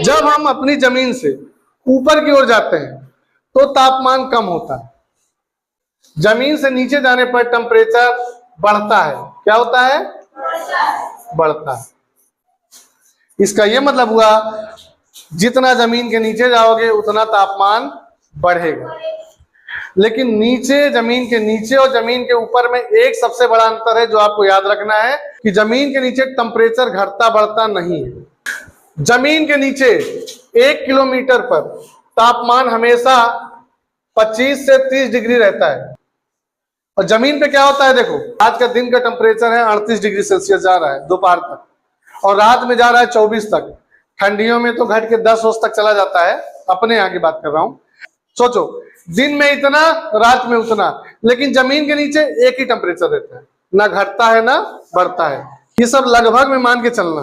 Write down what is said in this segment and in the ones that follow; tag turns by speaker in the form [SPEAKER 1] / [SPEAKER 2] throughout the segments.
[SPEAKER 1] जब हम अपनी जमीन से ऊपर की ओर जाते हैं तो तापमान कम होता है, जमीन से नीचे जाने पर टेम्परेचर बढ़ता है। क्या होता है? बढ़ता है। इसका यह मतलब हुआ जितना जमीन के नीचे जाओगे उतना तापमान बढ़ेगा। लेकिन नीचे, जमीन के नीचे और जमीन के ऊपर में एक सबसे बड़ा अंतर है जो आपको याद रखना है कि जमीन के नीचे टेम्परेचर घटता बढ़ता नहीं है। जमीन के नीचे 1 किलोमीटर पर तापमान हमेशा 25 से 30 डिग्री रहता है, और जमीन पे क्या होता है? देखो, आज का दिन का टेम्परेचर है 38 डिग्री सेल्सियस जा रहा है दोपहर तक, और रात में जा रहा है 24 तक। ठंडियों में तो घट के 10 तक चला जाता है। अपने यहाँ की बात कर रहा हूं। सोचो, दिन में इतना, रात में उतना, लेकिन जमीन के नीचे एक ही टेम्परेचर रहता है, ना घटता है ना बढ़ता है। ये सब लगभग में मान के चलना।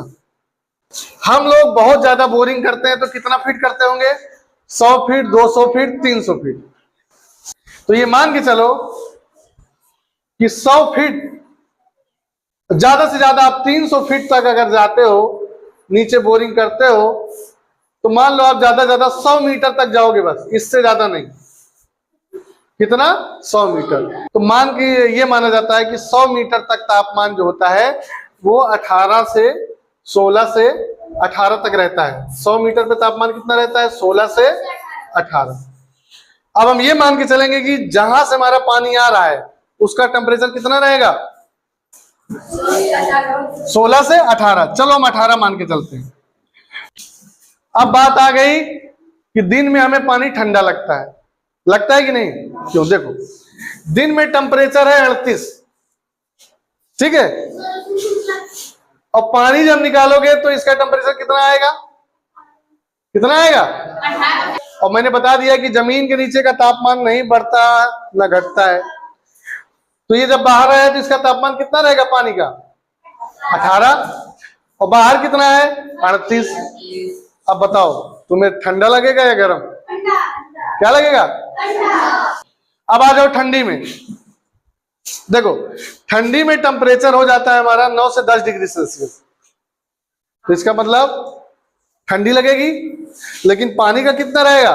[SPEAKER 1] हम लोग बहुत ज्यादा बोरिंग करते हैं तो कितना फीट करते होंगे? 100 फीट, 200 फीट, 300 फीट। तो ये मान के चलो कि 100 फीट, ज्यादा से ज्यादा आप 300 फीट तक अगर जाते हो, नीचे बोरिंग करते हो, तो मान लो आप ज्यादा से ज्यादा 100 मीटर तक जाओगे, बस, इससे ज्यादा नहीं। कितना? 100 मीटर। तो मान के ये माना जाता है कि 100 मीटर तक तापमान जो होता है वो 16 से 18 तक रहता है। 100 मीटर पे तापमान कितना रहता है? 16 से 18। अब हम ये मान के चलेंगे कि जहां से हमारा पानी आ रहा है उसका टेम्परेचर कितना रहेगा? 16 से 18। चलो हम 18 मान के चलते हैं। अब बात आ गई कि दिन में हमें पानी ठंडा लगता है कि नहीं? क्यों? देखो, दिन में टेम्परेचर है 38, ठीक है, और पानी जब निकालोगे तो इसका टेम्परेचर कितना आएगा? कितना आएगा? और मैंने बता दिया कि जमीन के नीचे का तापमान नहीं बढ़ता ना घटता है, तो ये जब बाहर आया तो इसका तापमान कितना रहेगा पानी का? 18, और बाहर कितना है? 38। अब बताओ, तुम्हें ठंडा लगेगा या गर्म? क्या लगेगा? अब आ जाओ ठंडी में। देखो, ठंडी में टेम्परेचर हो जाता है हमारा 9 से 10 डिग्री सेल्सियस, तो इसका मतलब ठंडी लगेगी, लेकिन पानी का कितना रहेगा?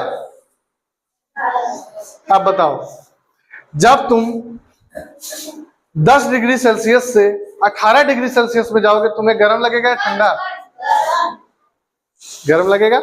[SPEAKER 1] अब बताओ, जब तुम 10 डिग्री सेल्सियस से 18 डिग्री सेल्सियस में जाओगे, तुम्हें गर्म लगेगा या ठंडा? गर्म लगेगा।